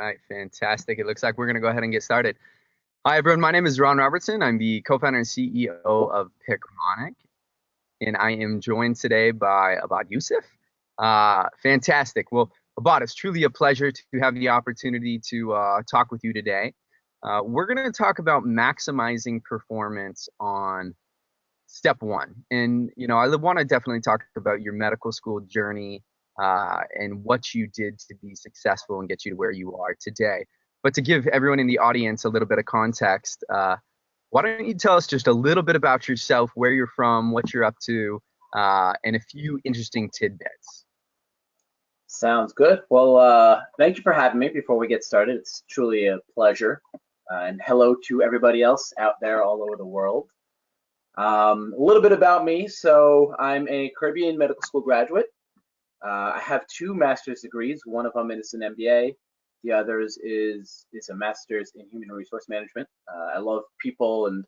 right, fantastic. It looks like we're going to go ahead and get started. Hi, everyone. My name is Ron Robertson. I'm the co-founder and CEO of Picmonic, and I am joined today by Ibbad Yousuf. Fantastic. Well, Ibbad, it's truly a pleasure to have the opportunity to talk with you today. We're going to talk about maximizing performance on step one. And, I want to definitely talk about your medical school journey and what you did to be successful and get you to where you are today. But to give everyone in the audience a little bit of context, why don't you tell us just a little bit about yourself, where you're from, what you're up to, and a few interesting tidbits. Sounds good. Well, thank you for having me. Before we get started, it's truly a pleasure. And hello to everybody else out there all over the world. A little bit about me. So I'm a Caribbean medical school graduate. I have two master's degrees. One of them is an MBA. The other is a master's in human resource management. I love people and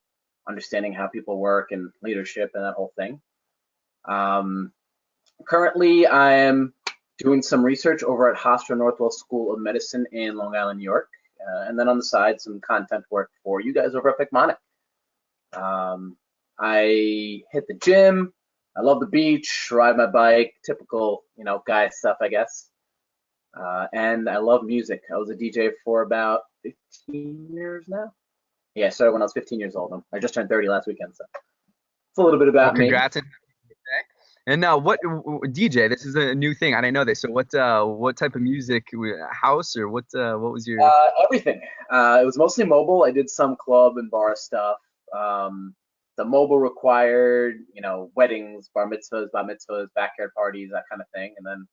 understanding how people work and leadership and that whole thing. Currently, I am doing some research over at Hofstra Northwell School of Medicine in Long Island, New York. And then on the side, some content work for you guys over at Picmonic. I hit the gym. I love the beach, ride my bike, typical, guy stuff, I guess. And I love music. I was a DJ for about 15 years now. Yeah, I started when I was 15 years old. I just turned 30 last weekend, so it's a little bit about me. Congrats. And now, what DJ? This is a new thing. I didn't know this. So, what type of music? House or what was your? Everything. It was mostly mobile. I did some club and bar stuff. The mobile required, weddings, bar mitzvahs, backyard parties, that kind of thing. And then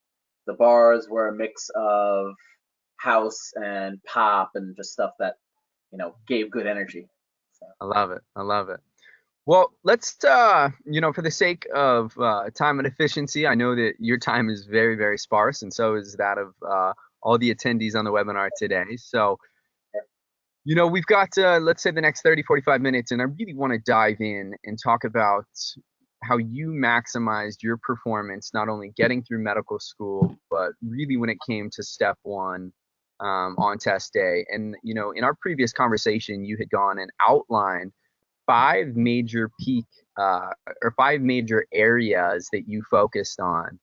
the bars were a mix of house and pop and just stuff that, gave good energy. So. I love it. I love it. Well, let's, for the sake of time and efficiency, I know that your time is very, very sparse, and so is that of all the attendees on the webinar today. So, we've got, let's say, the next 30, 45 minutes, and I really want to dive in and talk about how you maximized your performance, not only getting through medical school, but really when it came to step one on test day. And, in our previous conversation, you had gone and outlined five major areas that you focused on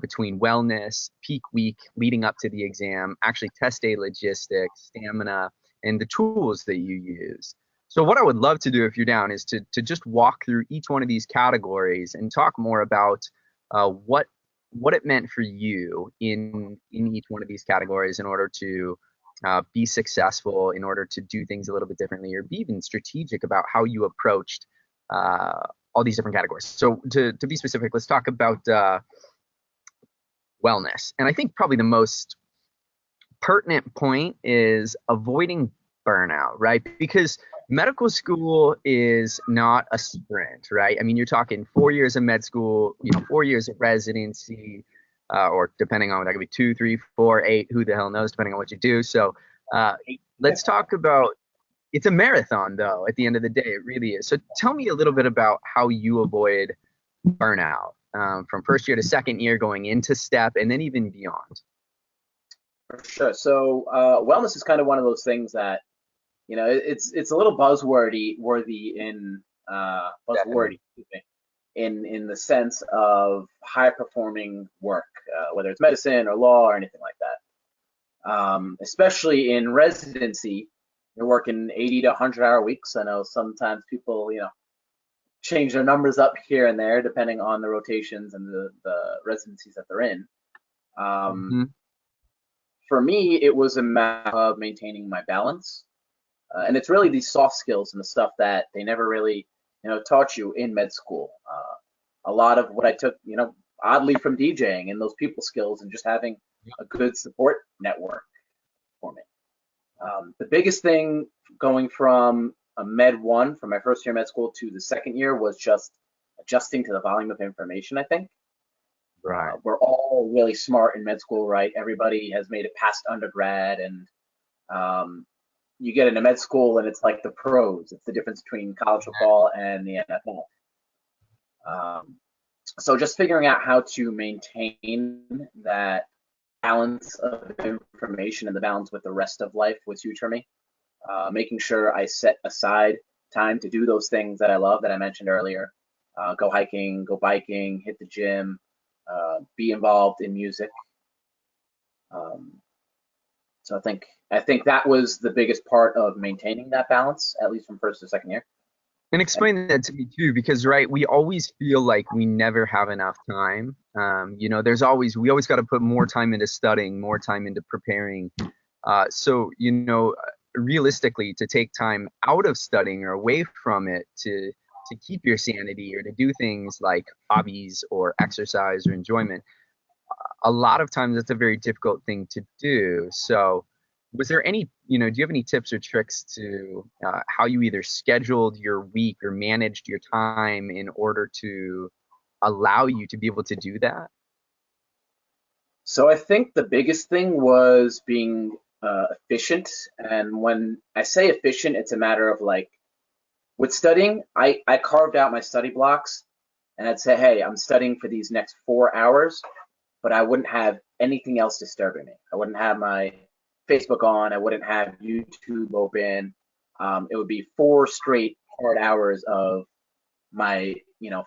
between wellness, peak week leading up to the exam, actually test day logistics, stamina, and the tools that you use. So what I would love to do, if you're down, is to just walk through each one of these categories and talk more about what it meant for you in each one of these categories in order to be successful, in order to do things a little bit differently, or be even strategic about how you approached all these different categories. So to be specific, let's talk about wellness. And I think probably the most pertinent point is avoiding burnout, right? Because medical school is not a sprint, right? I mean, you're talking 4 years of med school, 4 years of residency, or depending on, that could be 2, 3, 4, 8, who the hell knows, depending on what you do. So let's talk about, it's a marathon though, at the end of the day, it really is. So tell me a little bit about how you avoid burnout from first year to second year, going into step, and then even beyond. For sure. So wellness is kind of one of those things that, it's a little buzzwordy in the sense of high performing work, whether it's medicine or law or anything like that. Especially in residency, you're working 80 to 100-hour weeks. I know sometimes people, change their numbers up here and there depending on the rotations and the residencies that they're in. For me, it was a matter of maintaining my balance. And it's really these soft skills and the stuff that they never really, taught you in med school. A lot of what I took, oddly from DJing and those people skills and just having a good support network for me. The biggest thing going from a med one, from my first year med school to the second year, was just adjusting to the volume of information, I think. Right. We're all really smart in med school, right? Everybody has made it past undergrad, and you get into med school and it's like the pros. It's the difference between college football and the NFL. So just figuring out how to maintain that balance of information and the balance with the rest of life was huge for me. Making sure I set aside time to do those things that I love that I mentioned earlier. Go hiking, go biking, hit the gym, be involved in music. So I think that was the biggest part of maintaining that balance, at least from first to second year. And explain that to me too, because right, we always feel like we never have enough time. We always got to put more time into studying, more time into preparing. So realistically, to take time out of studying or away from it to keep your sanity or to do things like hobbies or exercise or enjoyment, a lot of times that's a very difficult thing to do. So was there any, do you have any tips or tricks to how you either scheduled your week or managed your time in order to allow you to be able to do that? So I think the biggest thing was being efficient. And when I say efficient, it's a matter of like, with studying, I carved out my study blocks and I'd say, hey, I'm studying for these next 4 hours, but I wouldn't have anything else disturbing me. I wouldn't have my Facebook on. I wouldn't have YouTube open. It would be 4 straight hard hours of my,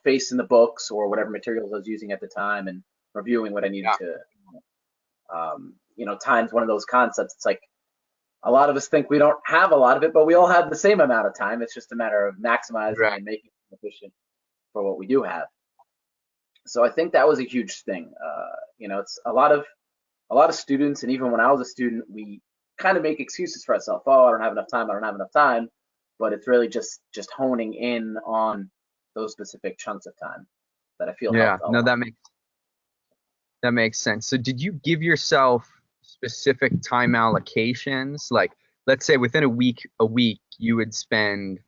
face in the books or whatever materials I was using at the time and reviewing what I needed to. Time's one of those concepts. It's like a lot of us think we don't have a lot of it, but we all have the same amount of time. It's just a matter of maximizing and making it efficient for what we do have. So I think that was a huge thing. It's a lot of students, and even when I was a student, we kind of make excuses for ourselves. Oh, I don't have enough time. I don't have enough time. But it's really just honing in on those specific chunks of time that I feel. Yeah, no, that makes sense. So did you give yourself specific time allocations? Like, let's say within a week you would spend,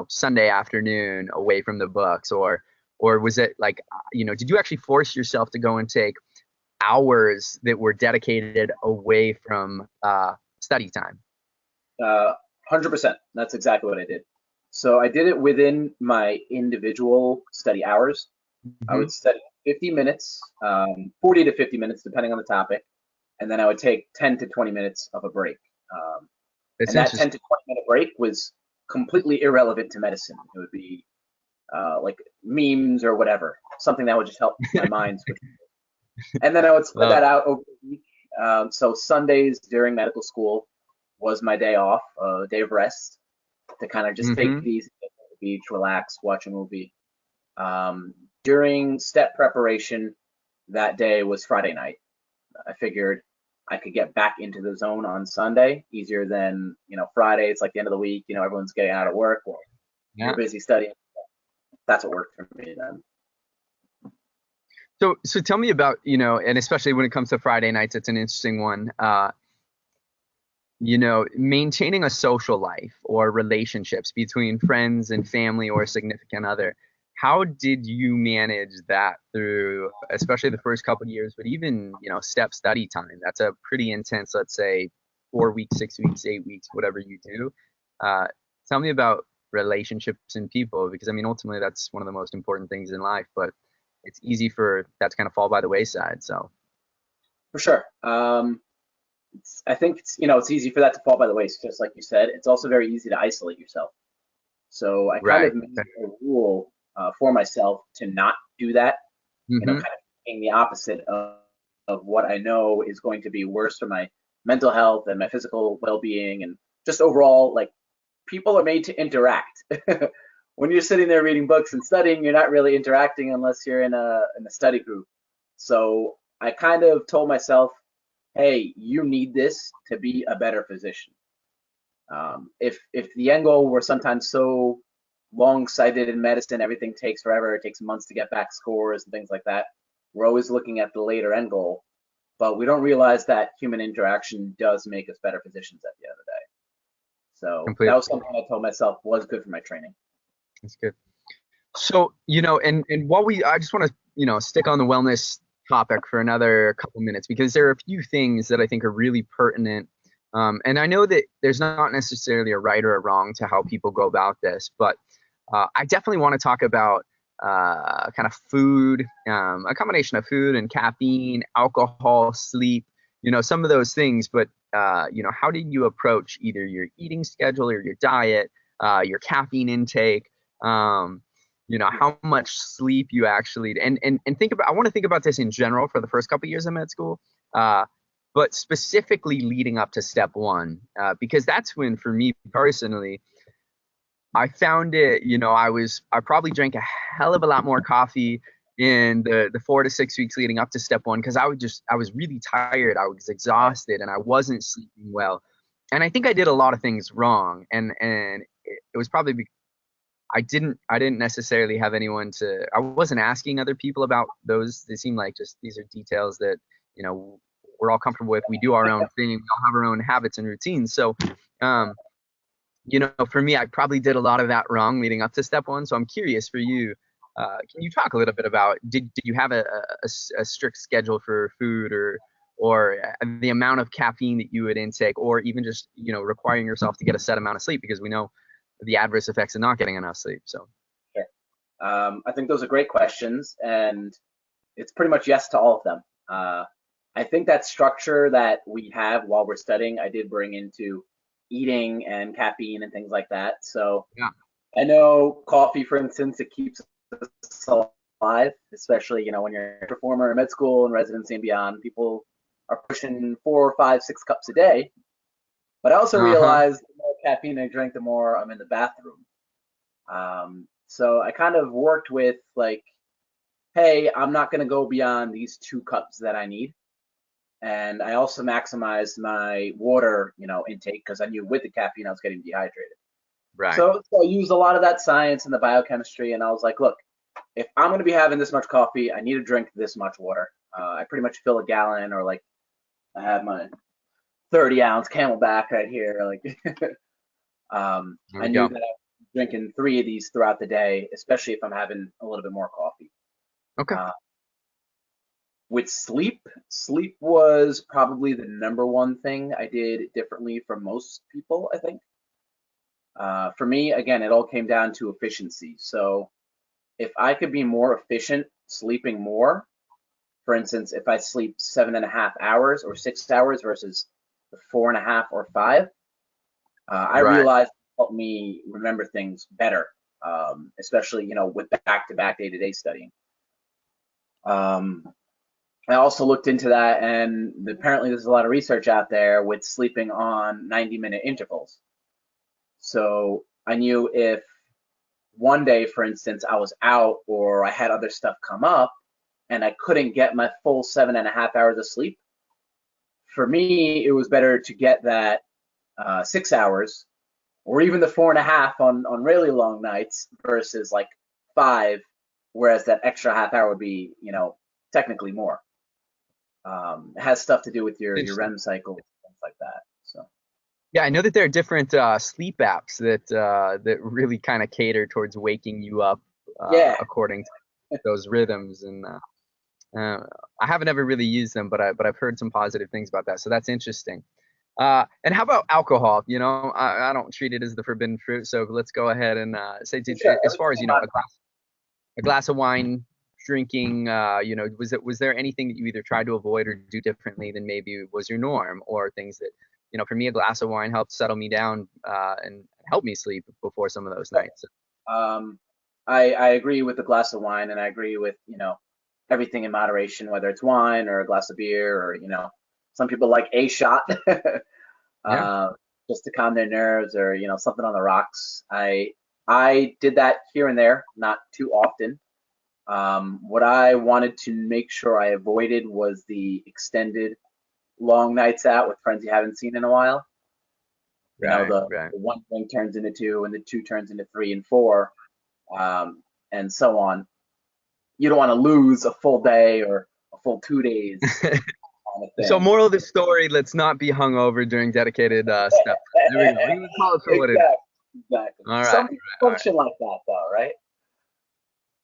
Sunday afternoon away from the books, or was it like, did you actually force yourself to go and take hours that were dedicated away from study time? 100%. That's exactly what I did. So I did it within my individual study hours. I would study 50 minutes, 40 to 50 minutes, depending on the topic. And then I would take 10 to 20 minutes of a break. And that 10 to 20-minute break was completely irrelevant to medicine. It would be like memes or whatever, something that would just help my mind switch. And then I would spread that out over the week. So Sundays during medical school was my day off, a day of rest, to kind of just take it easy, go to the beach, relax, watch a movie. During step preparation, that day was Friday night. I figured I could get back into the zone on Sunday easier than, Friday. It's like the end of the week, everyone's getting out of work or you're busy studying. That's what worked for me then. So tell me about, and especially when it comes to Friday nights, it's an interesting one. Maintaining a social life or relationships between friends and family or a significant other. How did you manage that through, especially the first couple of years, but even, step study time? That's a pretty intense, let's say, 4 weeks, 6 weeks, 8 weeks, whatever you do. Tell me about relationships and people, because ultimately that's one of the most important things in life, but it's easy for that to kind of fall by the wayside. So for sure. I think it's easy for that to fall by the wayside, just like you said. It's also very easy to isolate yourself. So I kind of made a rule for myself to not do that. Kind of being the opposite of what I know is going to be worse for my mental health and my physical well-being, and just overall, like, people are made to interact. When you're sitting there reading books and studying, you're not really interacting unless you're in a study group. So I kind of told myself, hey, you need this to be a better physician. If the end goal were sometimes so long-sighted in medicine, everything takes forever, it takes months to get back scores and things like that, we're always looking at the later end goal, but we don't realize that human interaction does make us better physicians at the end of the day. So that was something I told myself was good for my training. That's good. So, and while I just want to, stick on the wellness topic for another couple minutes, because there are a few things that I think are really pertinent. And I know that there's not necessarily a right or a wrong to how people go about this, but I definitely want to talk about kind of food, a combination of food and caffeine, alcohol, sleep, some of those things. But how did you approach either your eating schedule or your diet, your caffeine intake, how much sleep you actually, and think about, I want to think about this in general for the first couple of years of med school, but specifically leading up to step one, because that's when, for me personally, I found it, I probably drank a hell of a lot more coffee in the 4 to 6 weeks leading up to step one, because I was really tired. I was exhausted and I wasn't sleeping well. And I think I did a lot of things wrong. And it was probably I didn't necessarily have anyone I wasn't asking other people about those. They seem like just, these are details that, we're all comfortable with. We do our own thing. We all have our own habits and routines. So, for me, I probably did a lot of that wrong leading up to step one. So I'm curious for you. Can you talk a little bit about, did you have a strict schedule for food, or the amount of caffeine that you would intake, or even just, requiring yourself to get a set amount of sleep, because we know the adverse effects of not getting enough sleep. So. Sure. I think those are great questions, and it's pretty much yes to all of them. I think that structure that we have while we're studying, I did bring into eating and caffeine and things like that. So yeah. I know coffee, for instance, it keeps us alive, especially, when you're a performer in med school and residency and beyond. People are pushing 4, 5, 6 cups a day. But I also realized the more caffeine I drink, the more I'm in the bathroom. So I kind of worked with, like, hey, I'm not going to go beyond these 2 cups that I need. And I also maximized my water, intake, because I knew with the caffeine I was getting dehydrated. Right. So I used a lot of that science and the biochemistry, and I was like, look, if I'm going to be having this much coffee, I need to drink this much water. I pretty much fill a gallon, or like I have my 30-ounce Camelback right here. Like, I knew that I was drinking 3 of these throughout the day, especially if I'm having a little bit more coffee. Okay. With sleep was probably the number one thing I did differently from most people, I think. For me, again, it all came down to efficiency. So if I could be more efficient sleeping more, for instance, if I sleep 7.5 hours or 6 hours versus the 4.5 or 5, I realized it helped me remember things better, especially, with back-to-back day-to-day studying. I also looked into that, and apparently there's a lot of research out there with sleeping on 90-minute intervals. So I knew if one day, for instance, I was out or I had other stuff come up and I couldn't get my full 7.5 hours of sleep, for me, it was better to get that 6 hours, or even the 4.5 on really long nights versus like 5, whereas that extra half hour would be, technically more. It has stuff to do with your REM cycle, things like that. So. Yeah, I know that there are different sleep apps that really kind of cater towards waking you up according to those rhythms, and I haven't ever really used them, but I've heard some positive things about that, so that's interesting. And how about alcohol? I don't treat it as the forbidden fruit, so let's go ahead and say, as far as a glass of wine drinking, was there anything that you either tried to avoid or do differently than maybe was your norm, or things that, for me, a glass of wine helped settle me down and help me sleep before some of those nights? I agree with the glass of wine, and I agree with, everything in moderation, whether it's wine or a glass of beer, or, some people like a shot just to calm their nerves, or, something on the rocks. I did that here and there, not too often. What I wanted to make sure I avoided was the extended long nights out with friends you haven't seen in a while. The 1 drink turns into 2, and the 2 turns into 3 and 4, and so on. You don't want to lose a full day or a full 2 days. So, moral of the story: let's not be hungover during dedicated steps. There we go. We would call it for what it is. Exactly. All right. Some people function like that, though, right?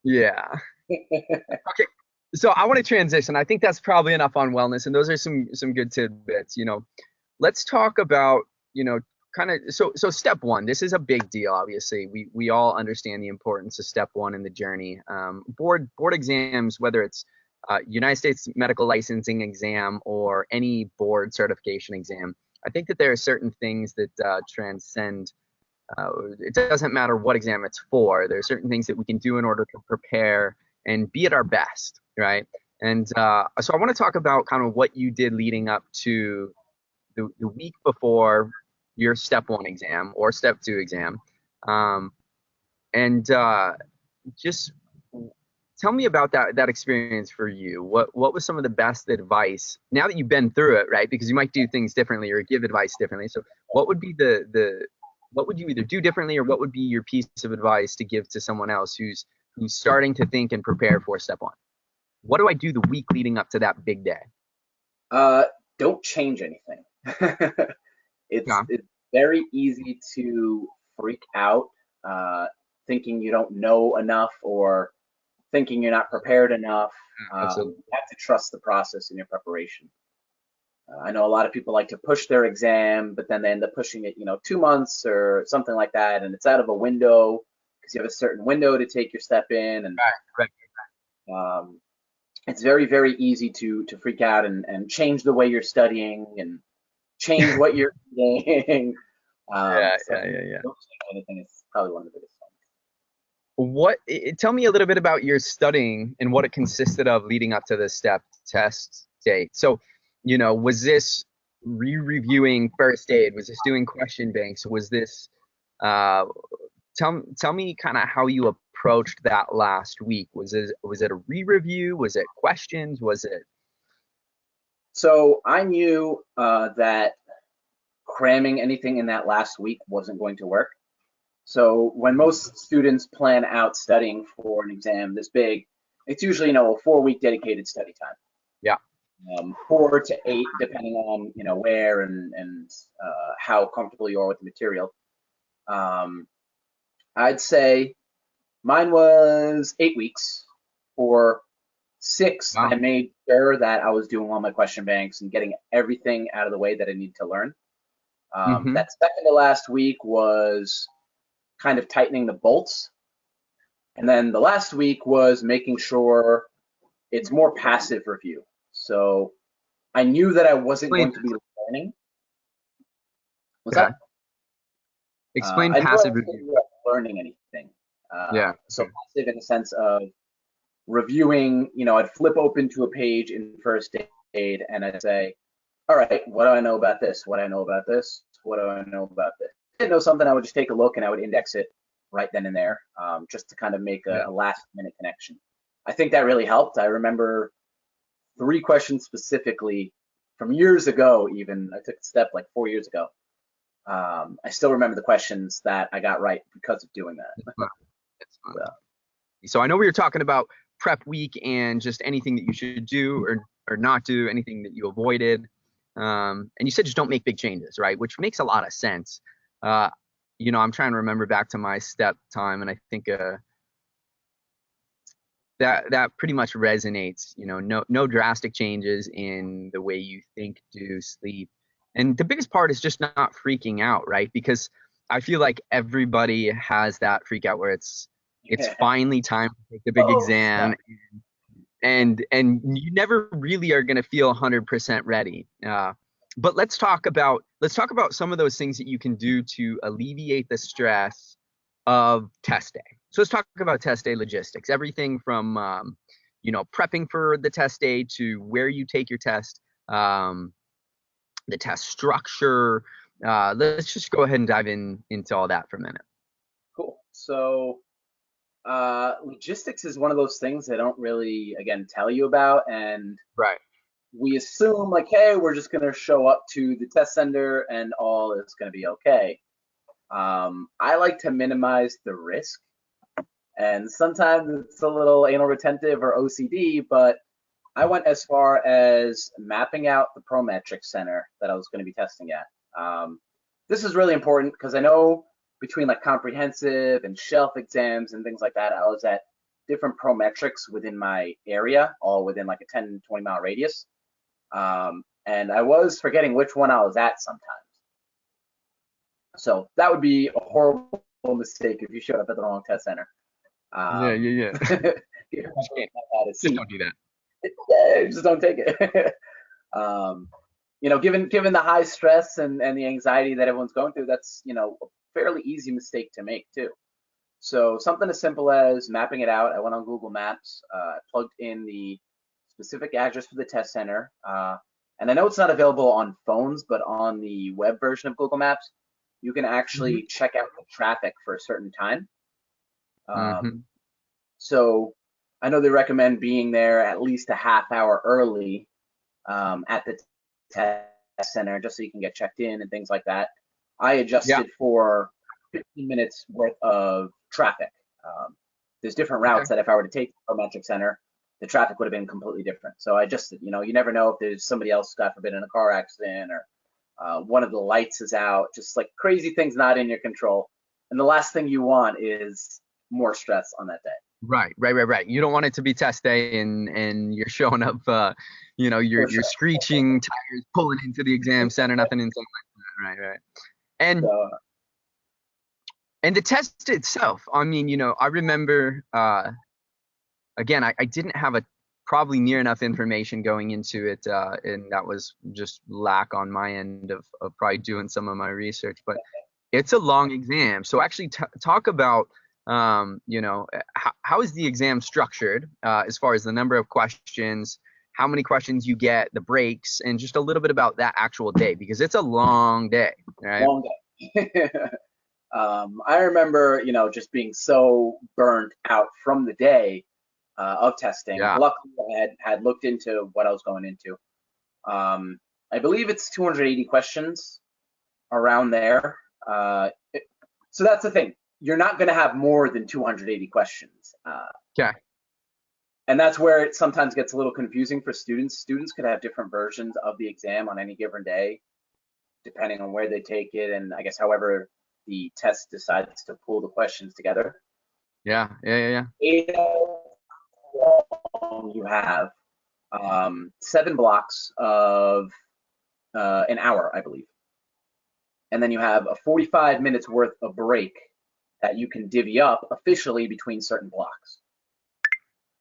Yeah. Okay. So I want to transition. I think that's probably enough on wellness, and those are some good tidbits. Let's talk about, kind of, so step one. This is a big deal. Obviously, we all understand the importance of step one in the journey. Board exams, whether it's United States medical licensing exam or any board certification exam, I think that there are certain things that transcend. It doesn't matter what exam it's for. There are certain things that we can do in order to prepare and be at our best, right? And so I want to talk about kind of what you did leading up to the week before your step 1 exam or step 2 exam. And just tell me about that experience for you. What was some of the best advice now that you've been through it, right? Because you might do things differently or give advice differently. So what would be what would you either do differently, or what would be your piece of advice to give to someone else who's starting to think and prepare for step 1? What do I do the week leading up to that big day? Don't change anything. It's Yeah. it's very easy to freak out, thinking you don't know enough or thinking you're not prepared enough. Absolutely. You have to trust the process in your preparation. I know a lot of people like to push their exam, but then they end up pushing it, 2 months or something like that, and it's out of a window because you have a certain window to take your step in, and Right. it's very, very easy to freak out and change the way you're studying and change what you're eating. Yeah. Don't change anything. It's probably one of the biggest ones. Tell me a little bit about your studying and what it consisted of leading up to the step test date. So, was this reviewing first aid? Was this doing question banks? Was this tell me kind of how you approached that last week. Was it a re-review? Was it questions? Was it? So I knew that cramming anything in that last week wasn't going to work. So when most students plan out studying for an exam this big, it's usually, a 4-week dedicated study time. Yeah. 4 to 8, depending on, where and how comfortable you are with the material. I'd say mine was 8 weeks. For 6, Wow. I made sure that I was doing all my question banks and getting everything out of the way that I need to learn. That second to last week was kind of tightening the bolts. And then the last week was making sure it's more passive review. So I knew that I wasn't going to be learning. What's that? Explain I knew passive I wasn't review. learning anything. Yeah. So passive in the sense of reviewing, I'd flip open to a page in first aid and I'd say, all right, what do I know about this? What do I know about this? What do I know about this? If I didn't know something, I would just take a look and I would index it right then and there, just to kind of make a last minute connection. I think that really helped. I remember 3 questions specifically from years ago, even. I took a step like 4 years ago. I still remember the questions that I got right because of doing that. It's fun. So I know we were talking about prep week and just anything that you should do or not do, anything that you avoided. And you said just don't make big changes, right? Which makes a lot of sense. I'm trying to remember back to my step time, and I think that pretty much resonates. No drastic changes in the way you think, do, sleep. And the biggest part is just not freaking out, right? Because I feel like everybody has that freak out where it's finally time to take the big exam, and you never really are going to feel 100% ready. But let's talk about some of those things that you can do to alleviate the stress of test day. So let's talk about test day logistics. Everything from prepping for the test day to where you take your test, the test structure. Let's just go ahead and dive into all that for a minute. Cool. So logistics is one of those things they don't really, again, tell you about, and right. We assume like, hey, we're just gonna show up to the test center and all is gonna be okay. I like to minimize the risk, and sometimes it's a little anal retentive or OCD, but I went as far as mapping out the Prometric center that I was going to be testing at. This is really important because I know between like comprehensive and shelf exams and things like that, I was at different Prometrics within my area, all within like a 10, 20-mile radius. And I was forgetting which one I was at sometimes. So that would be a horrible mistake if you showed up at the wrong test center. Yeah. Just don't do that. just don't take it. Given the high stress and the anxiety that everyone's going through, that's, a fairly easy mistake to make too. So something as simple as mapping it out. I went on Google Maps, plugged in the specific address for the test center. And I know it's not available on phones, but on the web version of Google Maps, you can actually check out the traffic for a certain time. So I know they recommend being there at least a half hour early at the test center, just so you can get checked in and things like that. I adjusted for 15 minutes worth of traffic. There's different routes that if I were to take the metric center, the traffic would have been completely different. So I just, you never know if there's somebody else, God forbid, in a car accident, or one of the lights is out, just like crazy things not in your control. And the last thing you want is more stress on that day. Right. You don't want it to be test day and you're showing up, you're screeching tires, pulling into the exam center, nothing inside like that. Right. And the test itself, I mean, I remember, again, I didn't have probably near enough information going into it, and that was just lack on my end of probably doing some of my research. But it's a long exam, so actually talk about, how is the exam structured as far as the number of questions, how many questions you get, the breaks, and just a little bit about that actual day, because it's a long day, right? Long day. I remember, just being so burnt out from the day of testing. Luckily, I had looked into what I was going into. I believe it's 280 questions around there. So that's the thing. You're not going to have more than 280 questions. And that's where it sometimes gets a little confusing for students. Students could have different versions of the exam on any given day, depending on where they take it, and I guess however the test decides to pull the questions together. Yeah. 8 hours long, you have 7 blocks of an hour, I believe. And then you have a 45 minutes worth of break that you can divvy up officially between certain blocks.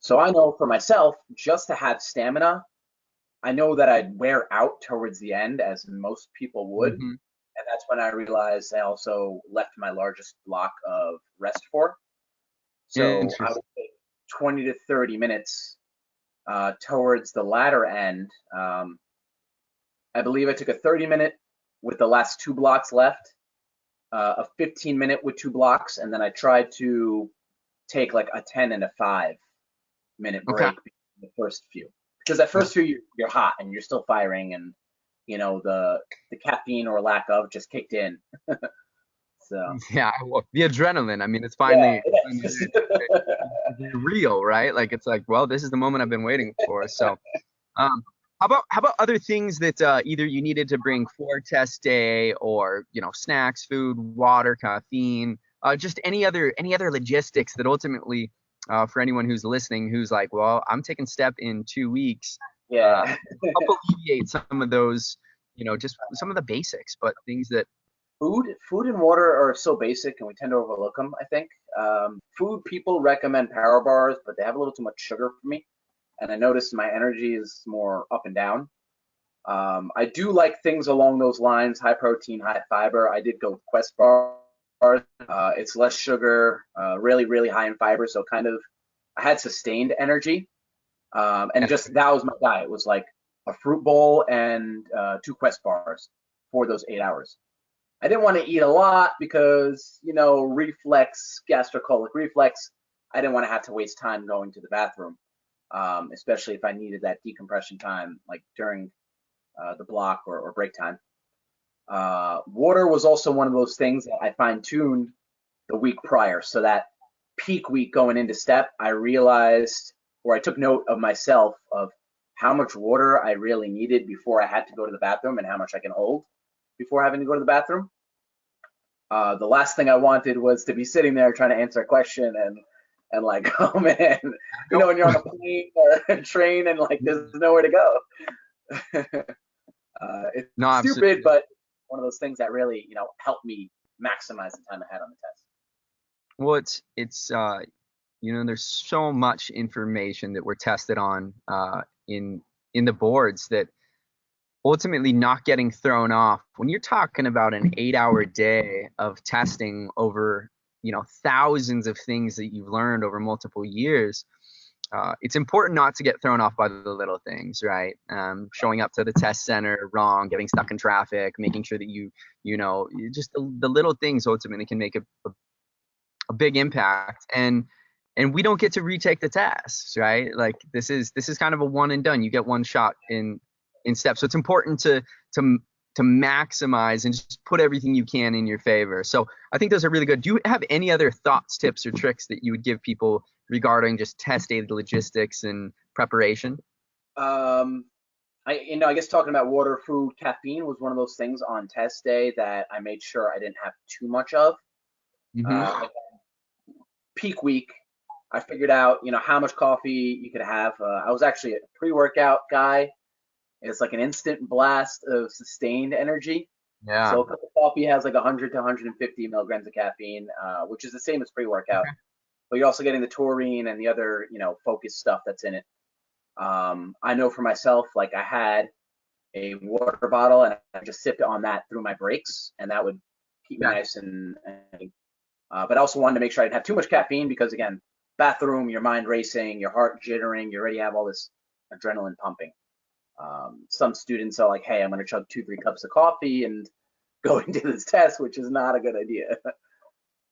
So I know for myself, just to have stamina, I know that I'd wear out towards the end, as most people would. And that's when I realized I also left my largest block of rest for. So I would take 20 to 30 minutes towards the latter end. I believe I took a 30-minute with the last 2 blocks left, a 15-minute with 2 blocks, and then I tried to take like a 10 and a 5-minute break between the first few. Because at first few you're hot and you're still firing, and the caffeine or lack of just kicked in. So the adrenaline. I mean, it's finally it's real, right? Like it's like, well, this is the moment I've been waiting for. So, how about other things that either you needed to bring for test day, or snacks, food, water, caffeine, just any other logistics that ultimately, for anyone who's listening, who's like, well, I'm taking step in 2 weeks. Help alleviate some of those, just some of the basics, but things that. Food and water are so basic, and we tend to overlook them, I think. Food, people recommend power bars, but they have a little too much sugar for me. And I noticed my energy is more up and down. I do like things along those lines, high protein, high fiber. I did go with Quest bars. It's less sugar, really, really high in fiber. So kind of, I had sustained energy. And just that was my diet. It was like a fruit bowl and 2 Quest bars for those 8 hours. I didn't want to eat a lot because, gastrocolic reflex, I didn't want to have to waste time going to the bathroom, especially if I needed that decompression time, like during the block or break time. Water was also one of those things that I fine-tuned the week prior. So that peak week going into step, I realized, or I took note of myself of how much water I really needed before I had to go to the bathroom, and how much I can hold before having to go to the bathroom. The last thing I wanted was to be sitting there trying to answer a question and like, oh man, when you're on a plane or a train and like there's nowhere to go. It's stupid, but one of those things that really, helped me maximize the time I had on the test. Well, it's there's so much information that we're tested on in the boards that ultimately not getting thrown off when you're talking about an 8-hour day of testing over, thousands of things that you've learned over multiple years. It's important not to get thrown off by the little things, right? Showing up to the test center wrong, getting stuck in traffic, making sure that just the little things ultimately can make a big impact. And we don't get to retake the tests, right? Like this is kind of a one and done. You get one shot in steps. So it's important to maximize and just put everything you can in your favor. So I think those are really good. Do you have any other thoughts, tips, or tricks that you would give people regarding just test day logistics and preparation? I guess talking about water, food, caffeine was one of those things on test day that I made sure I didn't have too much of. Mm-hmm. Peak week, I figured out, how much coffee you could have. I was actually a pre-workout guy. It's like an instant blast of sustained energy. Yeah. So a cup of coffee has like 100 to 150 milligrams of caffeine, which is the same as pre-workout. Okay. But you're also getting the taurine and the other, focus stuff that's in it. I know for myself, like I had a water bottle and I just sipped on that through my breaks, and that would keep me nice and but I also wanted to make sure I didn't have too much caffeine because, again, bathroom, your mind racing, your heart jittering, you already have all this adrenaline pumping. Some students are like, hey, I'm going to chug 2-3 cups of coffee and go into this test, which is not a good idea.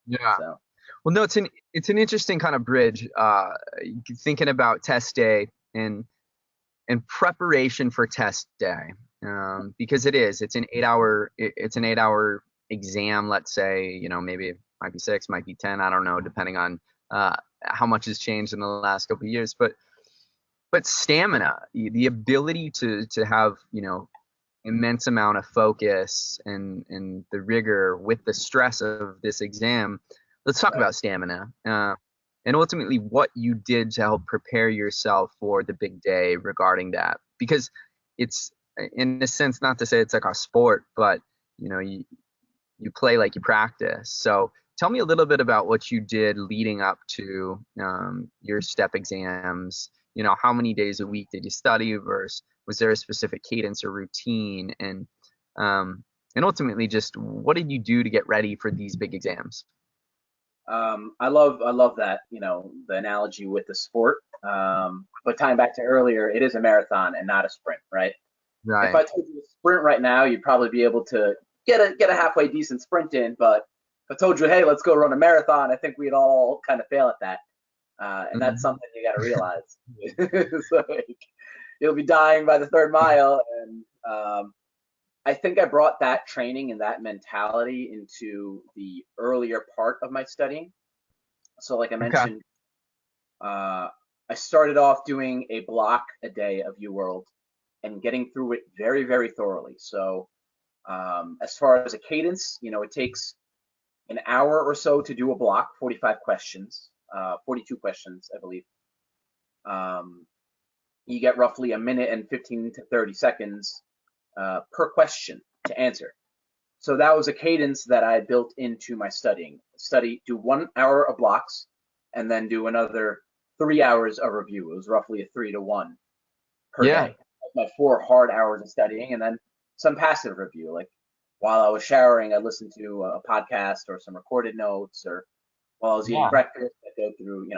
Yeah. So. Well, no, it's an interesting kind of bridge, thinking about test day and preparation for test day, because it's an 8-hour exam. Let's say, maybe it might be 6, might be 10, I don't know, depending on how much has changed in the last couple of years. But stamina, the ability to have immense amount of focus and the rigor with the stress of this exam. Let's talk about stamina, and ultimately what you did to help prepare yourself for the big day regarding that, because it's, in a sense, not to say it's like a sport, but you play like you practice. So tell me a little bit about what you did leading up to your step exams. How many days a week did you study, versus was there a specific cadence or routine, and ultimately just what did you do to get ready for these big exams? I love that, the analogy with the sport. But tying back to earlier, it is a marathon and not a sprint, right? Right. If I told you to sprint right now, you'd probably be able to get a halfway decent sprint in. But if I told you, hey, let's go run a marathon, I think we'd all kind of fail at that. And that's something you got to realize. So, you'll be dying by the third mile. And I think I brought that training and that mentality into the earlier part of my studying. So like I mentioned, I started off doing a block a day of UWorld and getting through it very, very thoroughly. So as far as a cadence, it takes an hour or so to do a block, 45 questions, 42 questions, I believe. You get roughly a minute and 15 to 30 seconds per question to answer. So that was a cadence that I built into my studying. Do 1 hour of blocks, and then do another 3 hours of review. It was roughly a 3-to-1 per day. My 4 hard hours of studying, and then some passive review. Like while I was showering, I listened to a podcast or some recorded notes, or while I was eating breakfast, I go through,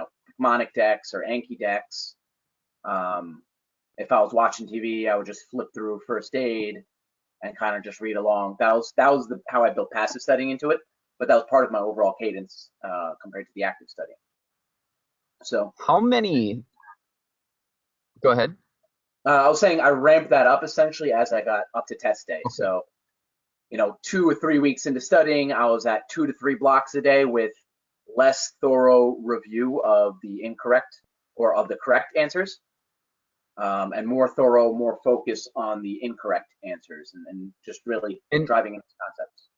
Picmonic decks or Anki decks. If I was watching TV, I would just flip through first aid and kind of just read along. That was how I built passive studying into it, but that was part of my overall cadence compared to the active studying. So how many? Go ahead. I was saying I ramped that up essentially as I got up to test day. Okay. So 2 or 3 weeks into studying, I was at 2 to 3 blocks a day with less thorough review of the incorrect or of the correct answers. And more thorough, more focus on the incorrect answers, and just really driving into concepts.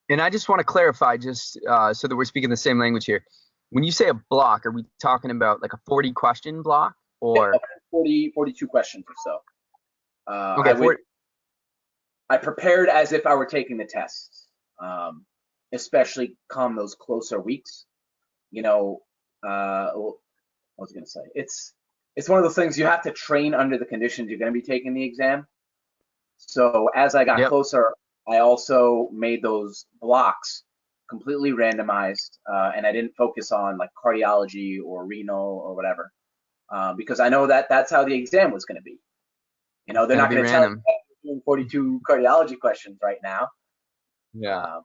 And I just want to clarify, just so that we're speaking the same language here. When you say a block, are we talking about like a 40 question block, or 42 questions or so? Okay, I prepared as if I were taking the test, especially come those closer weeks. What was I going to say? it's one of those things you have to train under the conditions you're going to be taking the exam. So as I got Yep. closer, I also made those blocks completely randomized, and I didn't focus on like cardiology or renal or whatever, because I know that that's how the exam was going to be. You know, they're Gonna not be going to tell you random. that you're doing 42 cardiology questions right now. Yeah.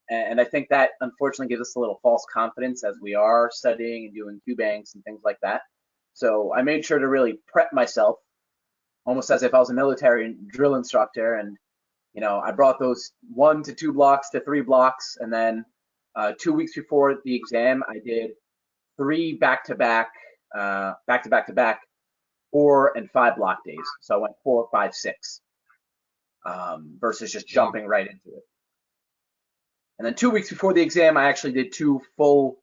And I think that unfortunately gives us a little false confidence as we are studying and doing Q banks and things like that. So I made sure to really prep myself almost as if I was a military drill instructor. And, you know, I brought those 1 to 2 blocks to 3 blocks. And then 2 weeks before the exam, I did 3 back to back, 4 and 5 block days. So I went 4, 5, 6 versus just Wow. jumping right into it. And then 2 weeks before the exam, I actually did 2 full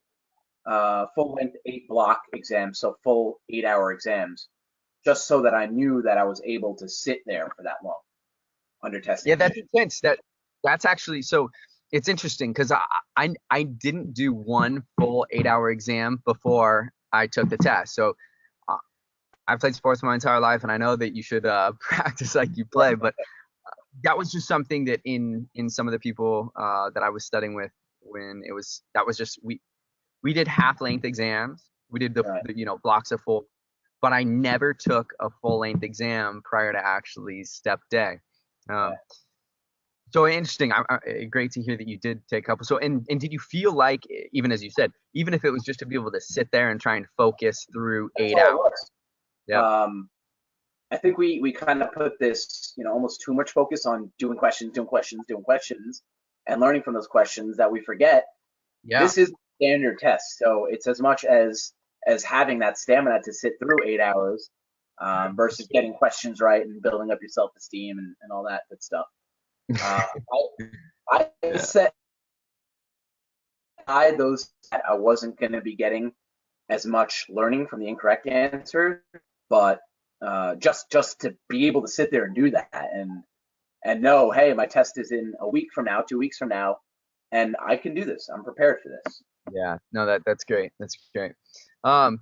length 8 block exams, so full 8-hour exams, just so that I knew that I was able to sit there for that long under testing Yeah, that's conditions. intense. That's actually so. It's interesting because I didn't do one full 8-hour exam before I took the test. So uh, I've played sports my entire life, and I know that you should practice like you play. But that was just something that in some of the people that I was studying with, when it was that was just we did half length exams. We did Right. the blocks of full, but I never took a full length exam prior to actually step day. Yeah. Um, so interesting. Great to hear that you did take a couple. So and did you feel like, even as you said, even if it was just to be able to sit there and try and focus through That's eight all it hours? was. Yep. Um, I think we kind of put this, you know, almost too much focus on doing questions, doing questions, doing questions, and learning from those questions that we forget Yeah. this is standard test. So it's as much as having that stamina to sit through 8 hours versus getting questions right and building up your self-esteem and all that good stuff. Uh, I Yeah. set aside those that I wasn't going to be getting as much learning from the incorrect answer, but just to be able to sit there and do that and know, hey, my test is in a week from now, 2 weeks from now, and I can do this. I'm prepared for this. Yeah. No, that's great. That's great. Um,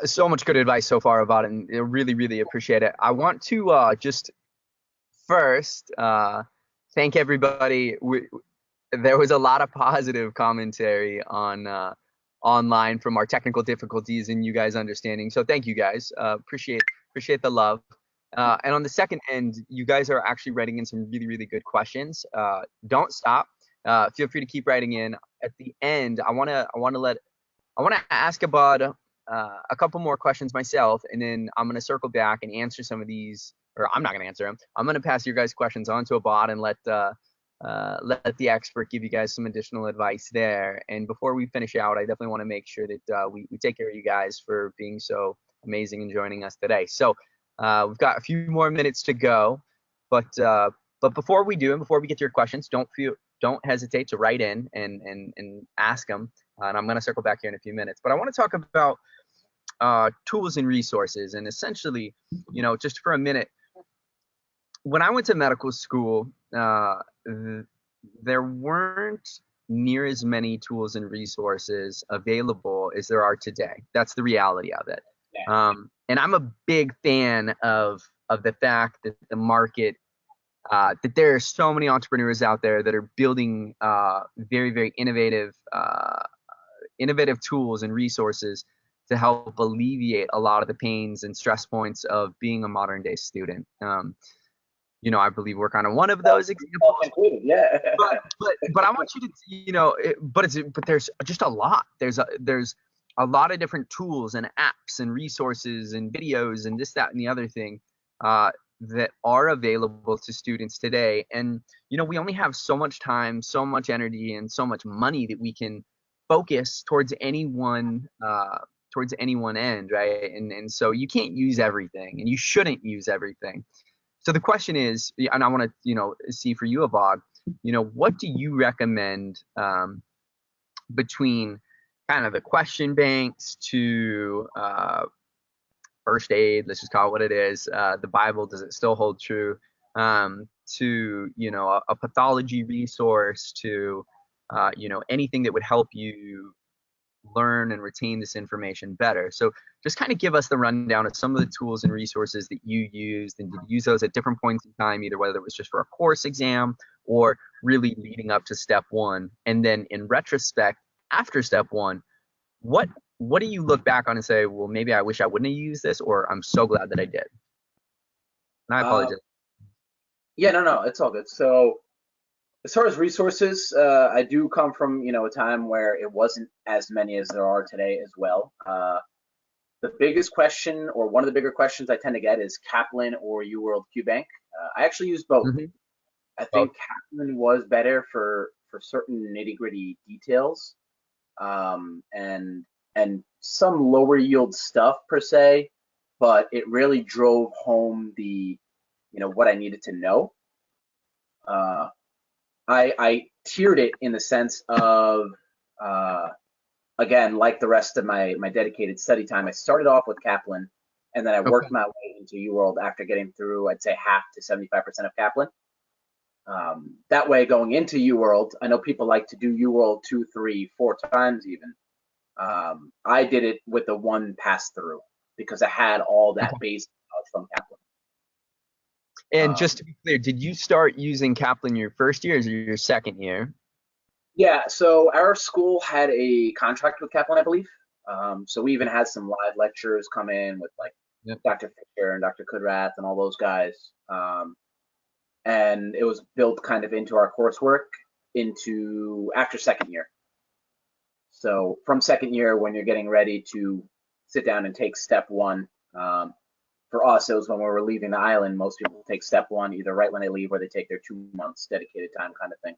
so much good advice so far about it, and I really, really appreciate it. I want to just first thank everybody. There was a lot of positive commentary on online from our technical difficulties and you guys understanding. So thank you guys. Appreciate the love. And on the second end, you guys are actually writing in some really, really good questions. Don't stop. Feel free to keep writing in. At the end, I want to ask about a couple more questions myself, and then I'm going to circle back and answer some of these, or I'm not going to answer them. I'm going to pass your guys' questions on to a bot and let the expert give you guys some additional advice there. And before we finish out, I definitely want to make sure that we take care of you guys for being so amazing and joining us today. So we've got a few more minutes to go, but before we do, and before we get to your questions, don't hesitate to write in and ask them. And I'm going to circle back here in a few minutes. But I want to talk about tools and resources. And essentially, just for a minute, when I went to medical school, there weren't near as many tools and resources available as there are today. That's the reality of it. Yeah. And I'm a big fan of the fact that the market, that there are so many entrepreneurs out there that are building very, very innovative tools and resources to help alleviate a lot of the pains and stress points of being a modern day student. I believe we're kind of one of those examples. Included, yeah. but I want you to, but there's just a lot. There's a lot of different tools and apps and resources and videos and this, that, and the other thing that are available to students today. And we only have so much time, so much energy, and so much money that we can focus towards any one end, right? And so you can't use everything, and you shouldn't use everything. So the question is, and I want to see for you, Ibbad, what do you recommend between kind of the question banks to first aid, let's just call it what it is, the Bible, does it still hold true, to a pathology resource, to anything that would help you learn and retain this information better. So just kind of give us the rundown of some of the tools and resources that you used, and did you use those at different points in time, either whether it was just for a course exam or really leading up to step one. And then in retrospect, after step one, what do you look back on and say, well, maybe I wish I wouldn't have used this, or I'm so glad that I did? And I apologize. Yeah, no, it's all good. So as far as resources, I do come from, a time where it wasn't as many as there are today as well. The biggest question, or one of the bigger questions I tend to get, is Kaplan or UWorld QBank. I actually use both. I think Kaplan was better for certain nitty-gritty details, and some lower yield stuff per se, but it really drove home the, what I needed to know. I tiered it in the sense of, again, like the rest of my dedicated study time, I started off with Kaplan, and then I worked my way into UWorld after getting through, I'd say, half to 75% of Kaplan. That way, going into UWorld, I know people like to do UWorld 2, 3, 4 times even. I did it with the one pass through because I had all that base knowledge from Kaplan. And just to be clear, did you start using Kaplan your first year or your second year? Yeah, so our school had a contract with Kaplan, I believe. So we even had some live lectures come in with Dr. Fisher and Dr. Kudrath and all those guys. And it was built kind of into our coursework after second year. So from second year, when you're getting ready to sit down and take step one, for us, it was when we were leaving the island. Most people take step one either right when they leave or they take their 2 months dedicated time kind of thing.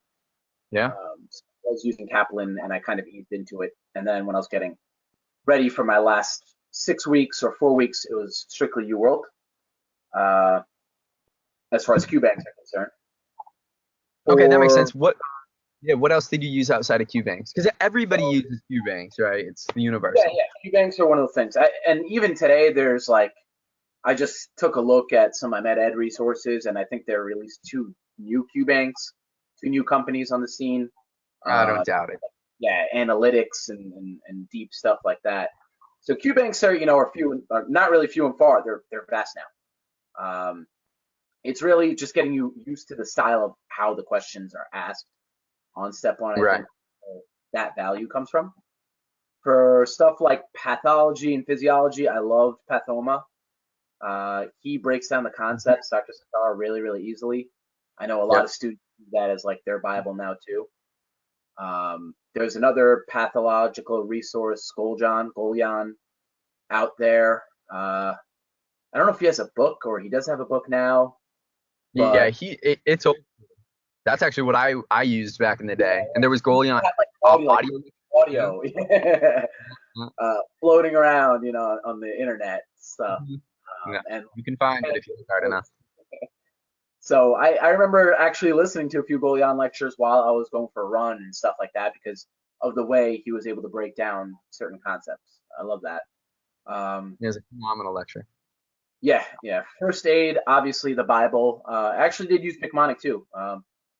Yeah. So I was using Kaplan and I kind of eased into it. And then when I was getting ready for my last 6 weeks or 4 weeks, it was strictly UWorld, as far as QBanks are concerned. Okay, that makes sense. What else did you use outside of QBanks? Because everybody uses QBanks, right? It's the universal. Yeah. QBanks are one of the things. And even today, there's I just took a look at some of my med ed resources, and I think there released 2 new QBanks, 2 new companies on the scene. I don't doubt it. Yeah, analytics and deep stuff like that. So QBanks are not really few and far. They're vast now. It's really just getting you used to the style of how the questions are asked on step one. I think that value comes from. For stuff like pathology and physiology, I loved Pathoma. He breaks down the concepts, Dr. Sattar, really, really easily. I know a lot of students use that as their Bible now too. There's another pathological resource, Golyan, out there. I don't know if he has a book or he does have a book now. Yeah, it's that's actually what I used back in the day. And there was Golyan audio. Floating around, on the internet stuff. And you can find it if you look hard enough. So I remember actually listening to a few Golyan lectures while I was going for a run and stuff like that because of the way he was able to break down certain concepts. I love that. It was a phenomenal lecture. Yeah. First aid, obviously the Bible. I actually did use Picmonic too.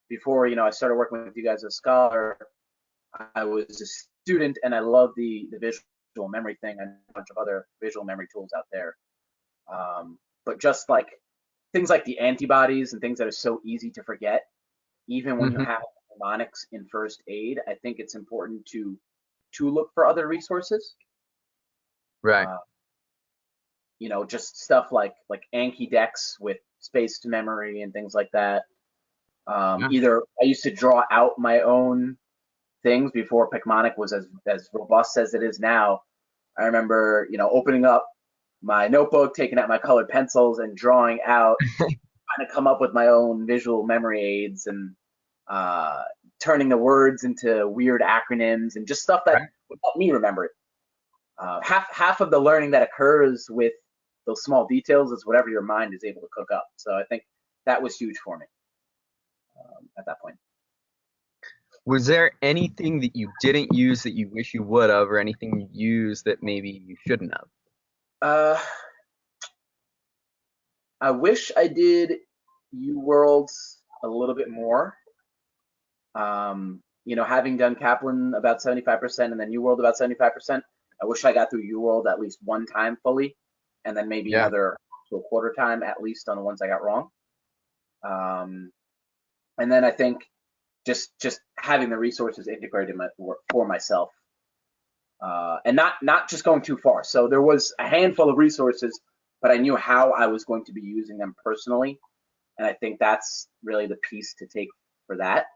Before I started working with you guys as a scholar, I was a student and I love the visual memory thing and a bunch of other visual memory tools out there. But just things like the antibodies and things that are so easy to forget, even when you have mnemonics in first aid, I think it's important to look for other resources. Right. Just stuff like Anki decks with spaced memory and things like that. Either I used to draw out my own things before Picmonic was as robust as it is now. I remember, opening up my notebook, taking out my colored pencils and drawing out, trying to come up with my own visual memory aids and turning the words into weird acronyms and just stuff that would help me remember it. Half of the learning that occurs with those small details is whatever your mind is able to cook up. So I think that was huge for me at that point. Was there anything that you didn't use that you wish you would have, or anything you used that maybe you shouldn't have? I wish I did UWorlds a little bit more. having done Kaplan about 75% and then UWorld about 75%, I wish I got through UWorld at least one time fully, and then maybe Yeah. another to a quarter time at least on the ones I got wrong. And then I think just having the resources integrated for myself, and not just going too far. So there was a handful of resources, but I knew how I was going to be using them personally, and I think that's really the piece to take for that.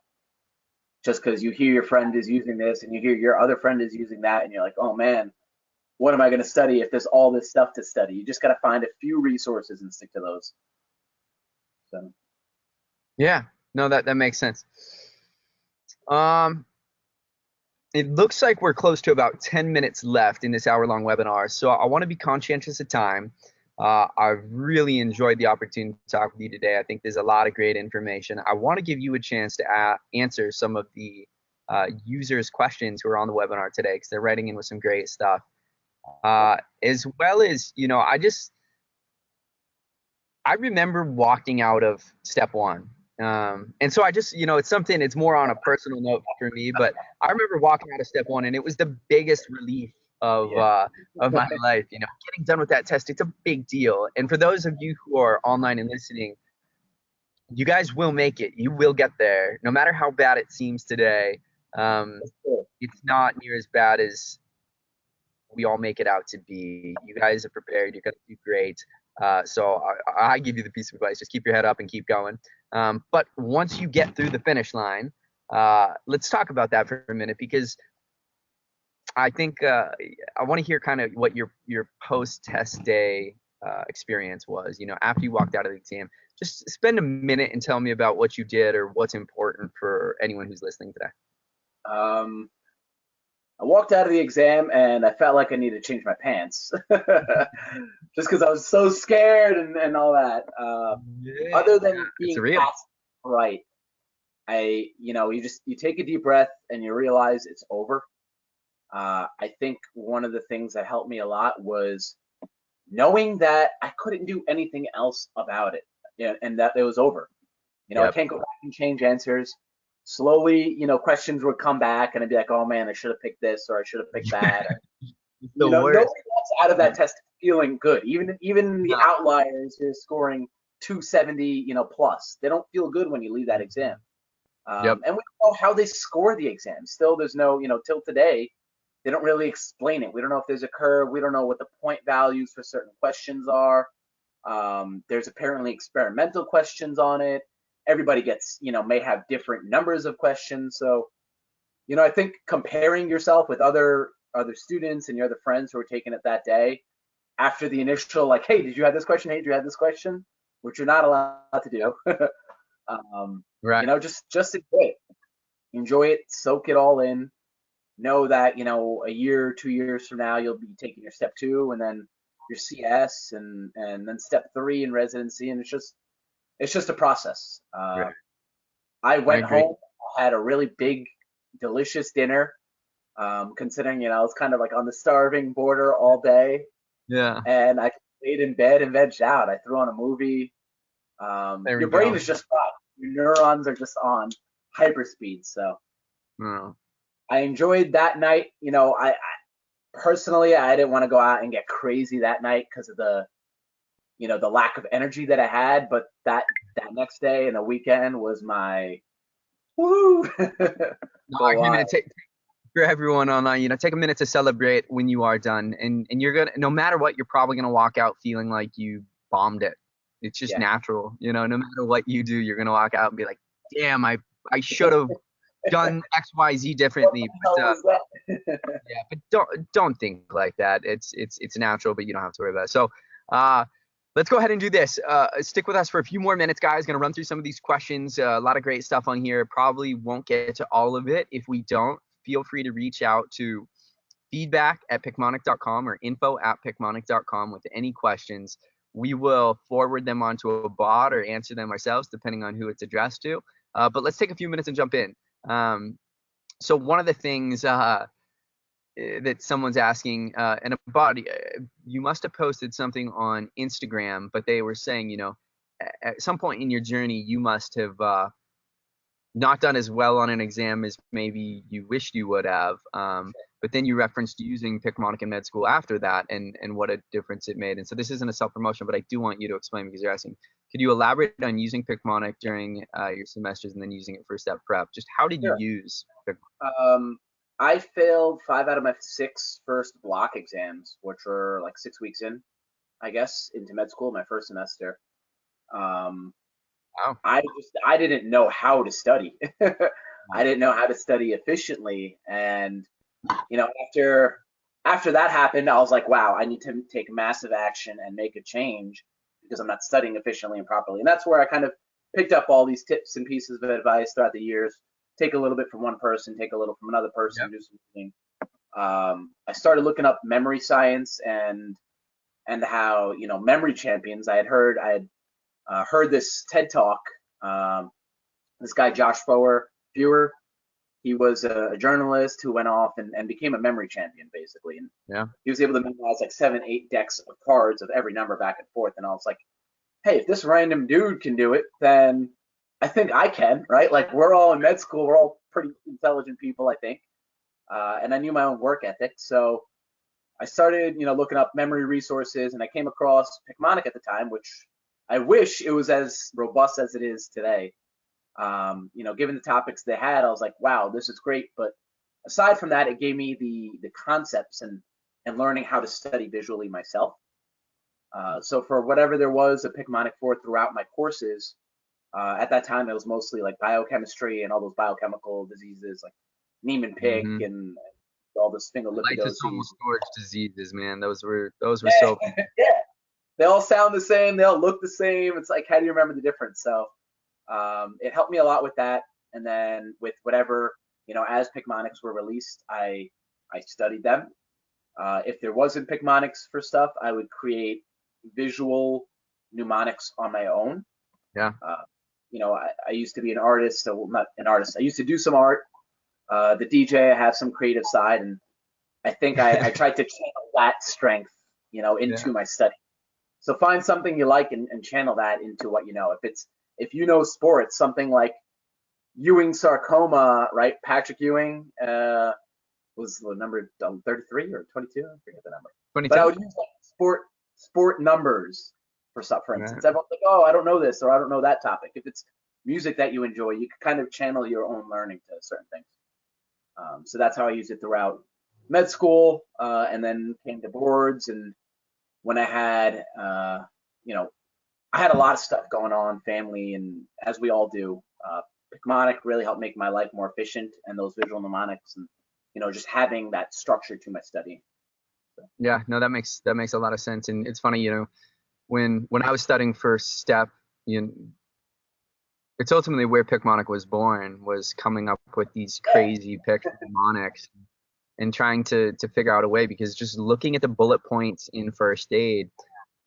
Just because you hear your friend is using this and you hear your other friend is using that, and you're like, oh man, what am I going to study if there's all this stuff to study? You just got to find a few resources and stick to those. So. Yeah, no, that makes sense. It looks like we're close to about 10 minutes left in this hour-long webinar, so I want to be conscientious of time. I've really enjoyed the opportunity to talk with you today. I think there's a lot of great information. I want to give you a chance to answer some of the users' questions who are on the webinar today, because they're writing in with some great stuff. As well as, I remember walking out of step one. And so I just, it's something, it's more on a personal note for me, but I remember walking out of step one, and it was the biggest relief of my life. Getting done with that test, it's a big deal. And for those of you who are online and listening, you guys will make it. You will get there. No matter how bad it seems today, it's not near as bad as we all make it out to be. You guys are prepared. You're going to do great. So I give you the piece of advice. Just keep your head up and keep going. But once you get through the finish line, let's talk about that for a minute, because I think I want to hear kind of what your post-test day experience was. After you walked out of the exam, just spend a minute and tell me about what you did or what's important for anyone who's listening today. I walked out of the exam and I felt like I needed to change my pants, just because I was so scared and all that. Other than being passed right, you take a deep breath and you realize it's over. I think one of the things that helped me a lot was knowing that I couldn't do anything else about it, and that it was over. I can't go back and change answers. Slowly, questions would come back, and I'd be like, "Oh man, I should have picked this, or I should have picked that." Nobody walks out of that test feeling good. Even the outliers who are scoring 270, plus, they don't feel good when you leave that exam. And we don't know how they score the exam. Still, there's no, till today, they don't really explain it. We don't know if there's a curve. We don't know what the point values for certain questions are. There's apparently experimental questions on it. Everybody gets, may have different numbers of questions. So, I think comparing yourself with other students and your other friends who are taking it that day, after the initial, like, hey, did you have this question? Hey, did you have this question? Which you're not allowed to do. Right. Just enjoy it. Enjoy it, soak it all in. Know that, a year, 2 years from now, you'll be taking your step 2 and then your CS and then step 3 in residency. And it's just a process. Right. I went home, had a really big, delicious dinner, considering, I was kind of like on the starving border all day. Yeah. And I laid in bed and vegged out. I threw on a movie. Your brain is just fried. Your neurons are just on hyperspeed. So I enjoyed that night. I personally, I didn't want to go out and get crazy that night because of the lack of energy that I had, but that next day and the weekend was my woo. For everyone online, take a minute to celebrate when you are done, and you're gonna, no matter what, you're probably gonna walk out feeling like you bombed it. It's just natural, no matter what you do, you're gonna walk out and be like, damn, I should have done XYZ differently. But don't think like that. It's natural, but you don't have to worry about it. So let's go ahead and do this. Stick with us for a few more minutes, guys. Going to run through some of these questions. A lot of great stuff on here. Probably won't get to all of it. If we don't, feel free to reach out to feedback@picmonic.com or info@picmonic.com with any questions. We will forward them onto a bot or answer them ourselves, depending on who it's addressed to. But let's take a few minutes and jump in. So one of the things that someone's asking, and a bot, you must have posted something on Instagram, but they were saying, at some point in your journey, you must have not done as well on an exam as maybe you wished you would have. But then you referenced using Picmonic in med school after that, and what a difference it made. And so this isn't a self-promotion, but I do want you to explain, because you're asking, could you elaborate on using Picmonic during your semesters and then using it for step prep? Just how did you Sure. use Picmonic? I failed 5 out of my 6 first block exams, which were like 6 weeks in, I guess, into med school, my first semester. Um, Wow. I didn't know how to study. I didn't know how to study efficiently, and after that happened, I was like, wow, I need to take massive action and make a change because I'm not studying efficiently and properly. And that's where I kind of picked up all these tips and pieces of advice throughout the years. Take a little bit from one person, take a little from another person, Yep. do something. I started looking up memory science and how memory champions. I had heard this TED talk. This guy Josh Fewer, he was a journalist who went off and became a memory champion, basically. And Yeah. he was able to memorize like 7, 8 decks of cards of every number back and forth. And I was like, hey, if this random dude can do it, then I think I can, right? Like, we're all in med school, we're all pretty intelligent people, I think. And I knew my own work ethic, so I started, looking up memory resources, and I came across Picmonic at the time, which I wish it was as robust as it is today. Given the topics they had, I was like, wow, this is great. But aside from that, it gave me the concepts and learning how to study visually myself. So for whatever there was a Picmonic for throughout my courses, at that time it was mostly like biochemistry and all those biochemical diseases like Niemann-Pick Mm-hmm. and all the sphingolipidoses. Lysosomal storage diseases, man. Those were so. Yeah, they all sound the same. They all look the same. It's like, how do you remember the difference? So it helped me a lot with that. And then with whatever, as Picmonics were released, I studied them. If there wasn't Picmonics for stuff, I would create visual mnemonics on my own. Yeah. I used to be an artist, so not an artist. I used to do some art. The DJ, I have some creative side, and I think I tried to channel that strength, into my study. So find something you like and channel that into what you know. If you know sports, something like Ewing sarcoma, right? Patrick Ewing was the number 33 or 22. I forget the number. 22. But I would use like sport numbers for stuff. For instance, everyone's like, oh, I don't know this or I don't know that topic. If it's music that you enjoy, you can kind of channel your own learning to certain things. So that's how I used it throughout med school, and then came to boards. And when I had, I had a lot of stuff going on, family, and as we all do, Picmonic really helped make my life more efficient, and those visual mnemonics, and just having that structure to my study. So. Yeah, no, that makes a lot of sense. And it's funny, when I was studying for STEP, it's ultimately where Picmonic was born, was coming up with these crazy mnemonics and trying to figure out a way, because just looking at the bullet points in first aid,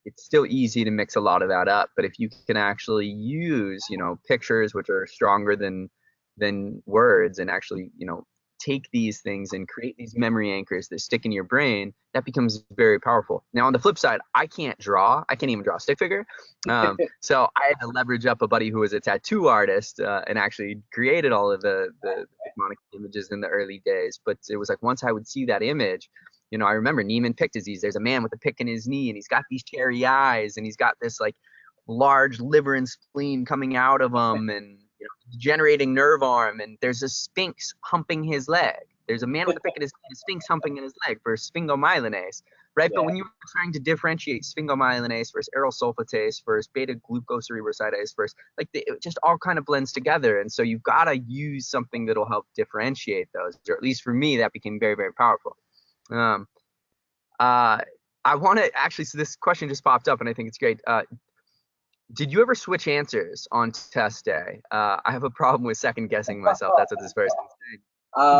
it's still easy to mix a lot of that up. But if you can actually use, pictures, which are stronger than words, and actually, take these things and create these memory anchors that stick in your brain, that becomes very powerful. Now, on the flip side, I can't even draw a stick figure. So I had to leverage up a buddy who was a tattoo artist, and actually created all of the Picmonic images in the early days. But it was like, once I would see that image, I remember Niemann-Pick disease. There's a man with a pick in his knee, and he's got these cherry eyes, and he's got this like large liver and spleen coming out of him, and generating nerve arm, and there's a sphinx humping his leg. There's a man with a pick in his knee, a sphinx humping in his leg for sphingomyelinase, right? Yeah. But when you were trying to differentiate sphingomyelinase versus aryl sulfatase versus beta glucocerebrosidase versus, like, it just all kind of blends together. And so you've got to use something that'll help differentiate those, or at least for me, that became very, very powerful. I want to actually, so this question just popped up and I think it's great. Did you ever switch answers on test day? I have a problem with second guessing myself. That's what this person's saying.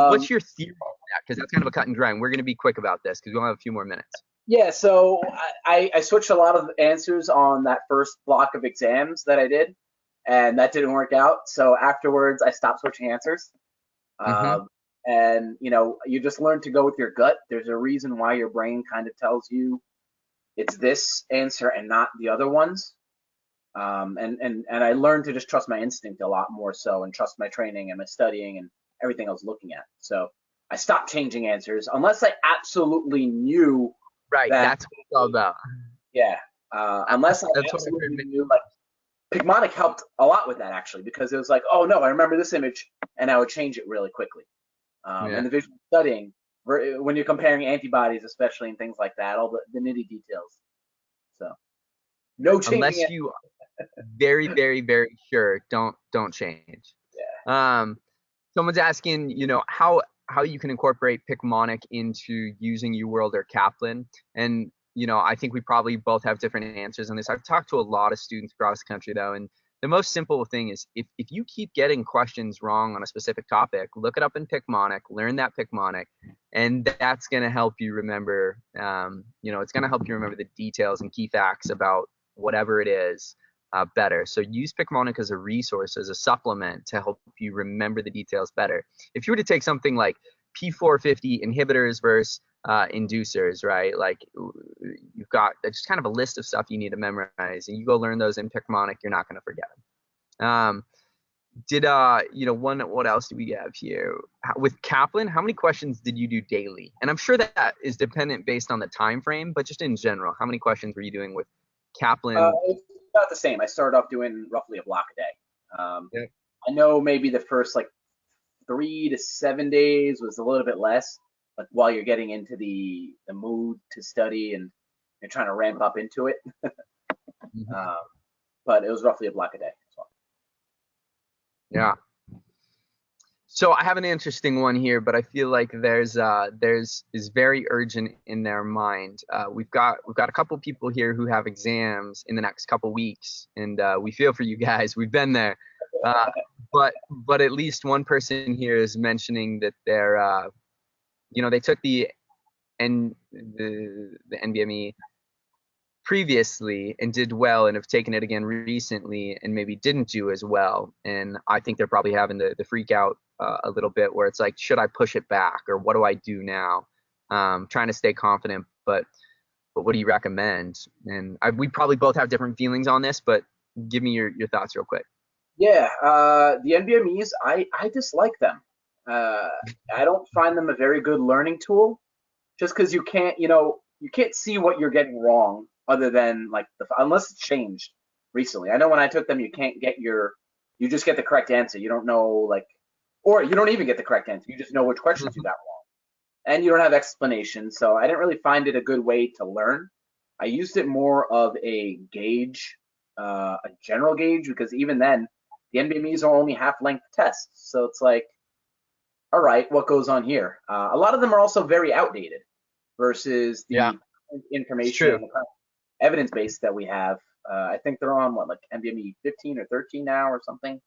What's your theory on that? Because that's kind of a cut and dry, and we're going to be quick about this because we only have a few more minutes. Yeah, so I switched a lot of answers on that first block of exams that I did, and that didn't work out. So afterwards, I stopped switching answers. And, you just learn to go with your gut. There's a reason why your brain kind of tells you it's this answer and not the other ones. And I learned to just trust my instinct a lot more so, and trust my training and my studying and everything I was looking at. So I stopped changing answers unless I absolutely knew Right. that. That's what it's all about. Yeah. Unless I That's what I absolutely heard. knew, like Picmonic helped a lot with that actually, because it was like, oh no, I remember this image, and I would change it really quickly. Yeah. And the visual studying, when you're comparing antibodies, especially and things like that, all the nitty details. So no changing Unless it. you are very, very, very sure, don't change. Yeah. Someone's asking, how you can incorporate Picmonic into using UWorld or Kaplan. And, I think we probably both have different answers on this. I've talked to a lot of students across the country, though, and the most simple thing is if you keep getting questions wrong on a specific topic, look it up in Picmonic, learn that Picmonic, and that's going to help you remember, it's going to help you remember the details and key facts about whatever it is better. So use Picmonic as a resource, as a supplement to help you remember the details better. If you were to take something like P450 inhibitors versus inducers, right? Like you've got just kind of a list of stuff you need to memorize, and you go learn those in Picmonic, you're not going to forget them. What else do we have here? With Kaplan, how many questions did you do daily? And I'm sure that is dependent based on the time frame, but just in general, how many questions were you doing with Kaplan? It's about the same. I started off doing roughly a block a day. Yeah. I know maybe the first like 3 to 7 days was a little bit less, but while you're getting into the mood to study and you're trying to ramp up into it. Mhm. But it was roughly a block a day as well. Yeah. So I have an interesting one here, but I feel like there's is very urgent in their mind. We've got a couple people here who have exams in the next couple weeks, and we feel for you guys. We've been there, but at least one person here is mentioning that they took the NBME previously and did well, and have taken it again recently and maybe didn't do as well. And I think they're probably having the freak out a little bit, where it's like, should I push it back, or what do I do now? Trying to stay confident, but what do you recommend? And we probably both have different feelings on this, but give me your thoughts real quick. Yeah, the NBMEs, I dislike them. I don't find them a very good learning tool, just because you can't see what you're getting wrong, other than like unless it's changed recently. I know when I took them, you can't get you just get the correct answer. You don't know or you don't even get the correct answer. You just know which questions you got wrong, and you don't have explanation. So I didn't really find it a good way to learn. I used it more of a gauge, a general gauge, because even then, the NBMEs are only half-length tests. So it's like, all right, what goes on here? A lot of them are also very outdated versus Yeah, the it's information true. and the kind of evidence base that we have. I think they're on like NBME 15 or 13 now or something.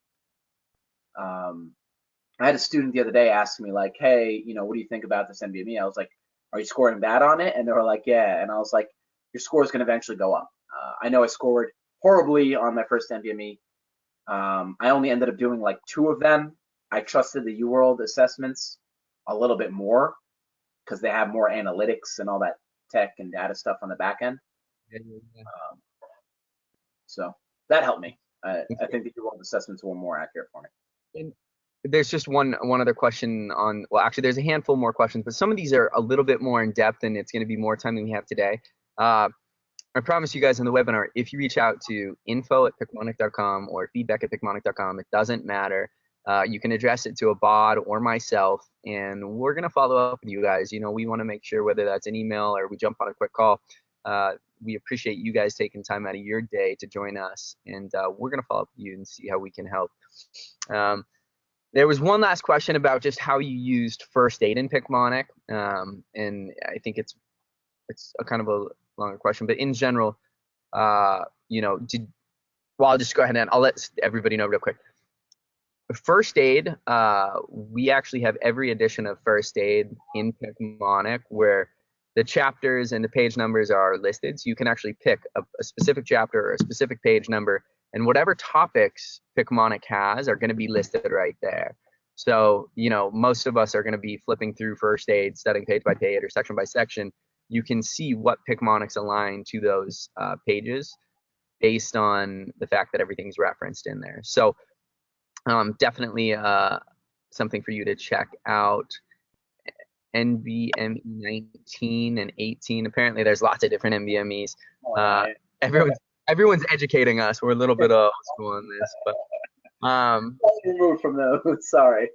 I had a student the other day ask me like, hey, what do you think about this NBME? I was like, are you scoring bad on it? And they were like, yeah. And I was like, your score is going to eventually go up. I know I scored horribly on my first NBME. I only ended up doing like 2 of them. I trusted the UWorld assessments a little bit more because they have more analytics and all that tech and data stuff on the back end. Um, so that helped me. I think the UWorld assessments were more accurate for me. And there's just one other question on. Well, actually, there's a handful more questions, but some of these are a little bit more in depth, and it's going to be more time than we have today. I promise you guys in the webinar, if you reach out to info@picmonic.com or feedback@picmonic.com, it doesn't matter. You can address it to Ibbad or myself, and we're going to follow up with you guys. We want to make sure, whether that's an email or we jump on a quick call, we appreciate you guys taking time out of your day to join us, and we're going to follow up with you and see how we can help. There was one last question about just how you used first aid in Picmonic, and I think it's a kind of a longer question, but in general, I'll just go ahead and I'll let everybody know real quick. First aid, we actually have every edition of first aid in Picmonic where the chapters and the page numbers are listed, so you can actually pick a specific chapter or a specific page number, and whatever topics Picmonic has are going to be listed right there. So, most of us are going to be flipping through first aid, studying page by page or section by section. You can see what Picmonic's aligned to those pages. based on the fact that everything's referenced in there. So definitely something for you to check out. NVMe 19 and 18. Apparently, there's lots of different NVMEs. Everyone's educating us. We're a little bit old school on this, but removed from those. Sorry.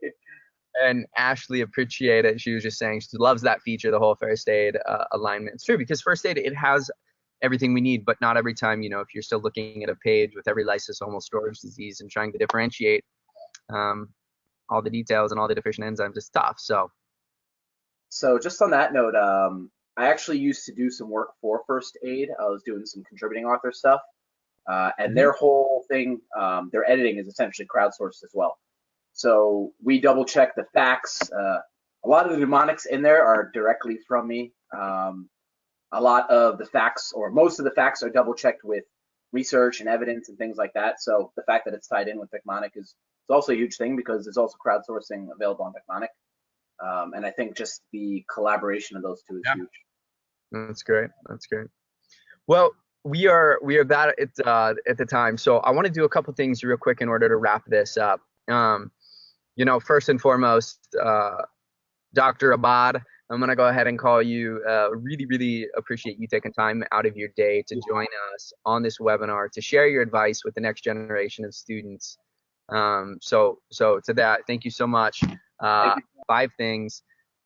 And Ashley appreciated it. She was just saying she loves that feature, the whole first aid alignment. It's true, because first aid, it has everything we need, but not every time. If you're still looking at a page with every lysosomal storage disease and trying to differentiate all the details and all the deficient enzymes, is tough. So just on that note, I actually used to do some work for first aid. I was doing some contributing author stuff, and their whole thing, their editing is essentially crowdsourced as well. So we double check the facts. A lot of the mnemonics in there are directly from me. A lot of the facts, or most of the facts, are double checked with research and evidence and things like that. So the fact that it's tied in with Picmonic is also a huge thing, because there's also crowdsourcing available on Picmonic. And I think just the collaboration of those two is huge. That's great. That's great. Well, we are that at the time. So I want to do a couple things real quick in order to wrap this up. First and foremost, Dr. Ibbad, I'm going to go ahead and call you. Really, really appreciate you taking time out of your day to join us on this webinar to share your advice with the next generation of students. So to that, thank you so much. 5 things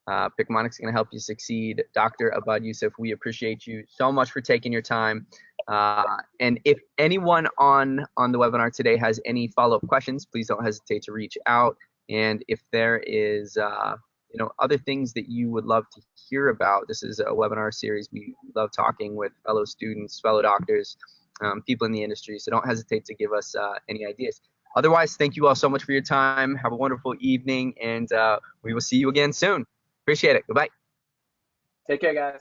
Picmonic's going to help you succeed. Dr. Ibbad Yousuf, we appreciate you so much for taking your time. And if anyone on the webinar today has any follow-up questions, please don't hesitate to reach out. And if there is other things that you would love to hear about, this is a webinar series. We love talking with fellow students, fellow doctors, people in the industry. So don't hesitate to give us any ideas. Otherwise, thank you all so much for your time. Have a wonderful evening, and we will see you again soon. Appreciate it. Goodbye. Take care, guys.